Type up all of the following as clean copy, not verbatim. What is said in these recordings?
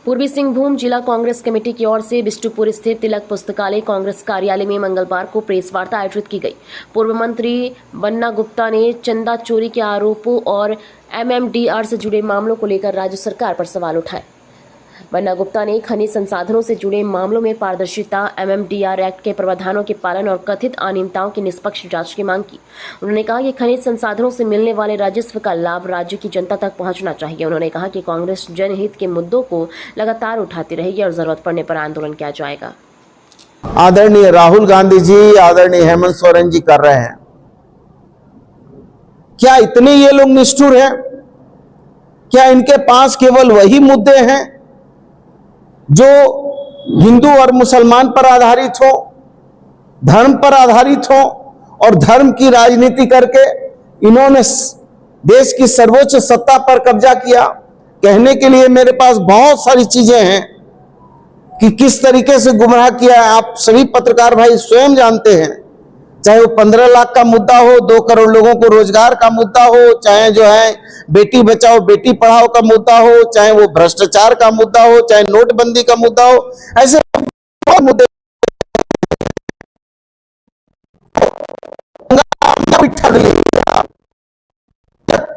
पूर्वी सिंहभूम जिला कांग्रेस कमेटी की ओर से बिष्टुपुर स्थित तिलक पुस्तकालय कांग्रेस कार्यालय में मंगलवार को प्रेस वार्ता आयोजित की गई। पूर्व मंत्री बन्ना गुप्ता ने चंदा चोरी के आरोपों और एमएमडीआर से जुड़े मामलों को लेकर राज्य सरकार पर सवाल उठाए। बन्ना गुप्ता ने खनिज संसाधनों से जुड़े मामलों में पारदर्शिता, एमएमडीआर एक्ट के प्रावधानों के पालन और कथित अनियमितताओं की निष्पक्ष जांच की मांग की। उन्होंने कहा कि खनिज संसाधनों से मिलने वाले राजस्व का लाभ राज्य की जनता तक पहुंचना चाहिए। उन्होंने कहा कि कांग्रेस जनहित के मुद्दों को लगातार उठाती रहेगी और जरूरत पड़ने पर आंदोलन किया जाएगा। आदरणीय राहुल गांधी जी, आदरणीय हेमंत सोरेन जी कर रहे हैं। क्या इतने ये लोग निष्ठुर हैं? क्या इनके पास केवल वही मुद्दे हैं जो हिंदू और मुसलमान पर आधारित हो, धर्म पर आधारित हो, और धर्म की राजनीति करके इन्होंने देश की सर्वोच्च सत्ता पर कब्जा किया? कहने के लिए मेरे पास बहुत सारी चीजें हैं कि किस तरीके से गुमराह किया है। आप सभी पत्रकार भाई स्वयं जानते हैं, चाहे वो 15 लाख का मुद्दा हो, 2 करोड़ लोगों को रोजगार का मुद्दा हो, चाहे जो है बेटी बचाओ बेटी पढ़ाओ का मुद्दा हो, चाहे वो भ्रष्टाचार का मुद्दा हो, चाहे नोटबंदी का मुद्दा हो, ऐसे बहुत मुद्दे।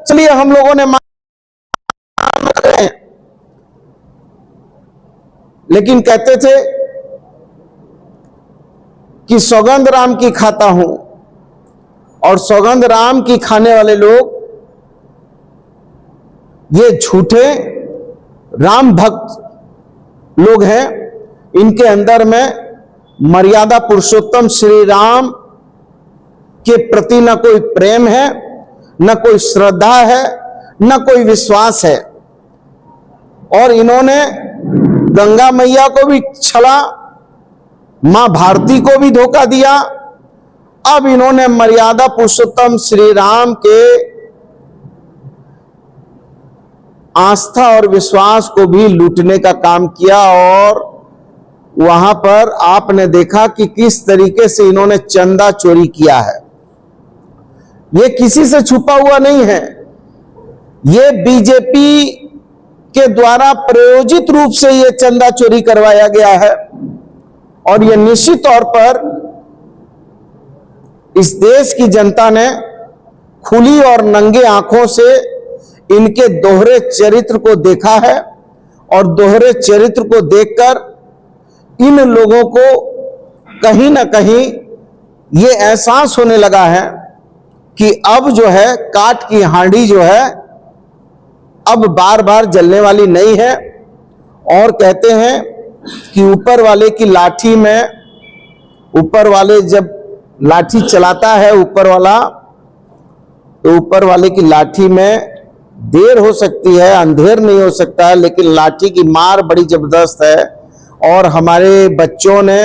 चलिए हम लोगों ने लेकिन कहते थे कि सौगंध राम की खाता हूं, और सौगंध राम की खाने वाले लोग ये झूठे राम भक्त लोग हैं। इनके अंदर में मर्यादा पुरुषोत्तम श्री राम के प्रति न कोई प्रेम है, न कोई श्रद्धा है, न कोई विश्वास है। और इन्होंने गंगा मैया को भी छला, मां भारती को भी धोखा दिया। अब इन्होंने मर्यादा पुरुषोत्तम श्री राम के आस्था और विश्वास को भी लूटने का काम किया। और वहां पर आपने देखा कि किस तरीके से इन्होंने चंदा चोरी किया है। यह किसी से छुपा हुआ नहीं है, यह बीजेपी के द्वारा प्रायोजित रूप से यह चंदा चोरी करवाया गया है। और यह निश्चित तौर पर इस देश की जनता ने खुली और नंगे आंखों से इनके दोहरे चरित्र को देखा है। और दोहरे चरित्र को देखकर इन लोगों को कहीं ना कहीं ये एहसास होने लगा है कि अब जो है काठ की हांडी जो है अब बार बार जलने वाली नहीं है। और कहते हैं कि ऊपर वाले की लाठी में, ऊपर वाले जब लाठी चलाता है ऊपर वाला, तो ऊपर वाले की लाठी में देर हो सकती है, अंधेर नहीं हो सकता है, लेकिन लाठी की मार बड़ी जबरदस्त है। और हमारे बच्चों ने,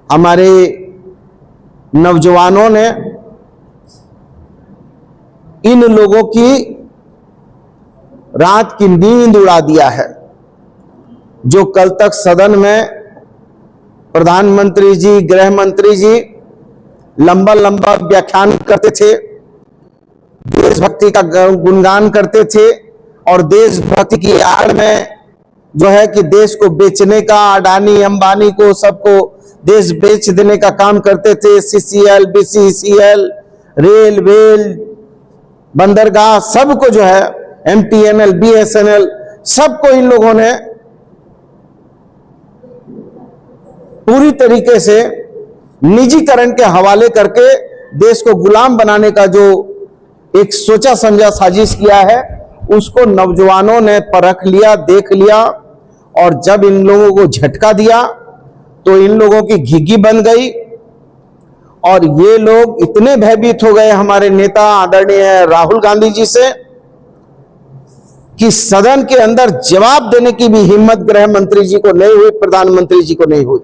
हमारे नौजवानों ने इन लोगों की रात की नींद उड़ा दिया है। जो कल तक सदन में प्रधानमंत्री जी, गृह मंत्री जी लंबा लंबा व्याख्यान करते थे, देशभक्ति का गुणगान करते थे, और देशभक्ति की आड़ में जो है कि देश को बेचने का, अडानी अंबानी को सबको देश बेच देने का काम करते थे। सीसीएल, बीसीसीएल, रेल वेल, बंदरगाह, सबको जो है एमटीएनएल, बीएसएनएल, सबको इन लोगों ने पूरी तरीके से निजीकरण के हवाले करके देश को गुलाम बनाने का जो एक सोचा समझा साजिश किया है, उसको नौजवानों ने परख लिया, देख लिया। और जब इन लोगों को झटका दिया तो इन लोगों की घिघी बन गई। और ये लोग इतने भयभीत हो गए हमारे नेता आदरणीय राहुल गांधी जी से कि सदन के अंदर जवाब देने की भी हिम्मत गृह मंत्री जी को नहीं हुई, प्रधानमंत्री जी को नहीं हुई।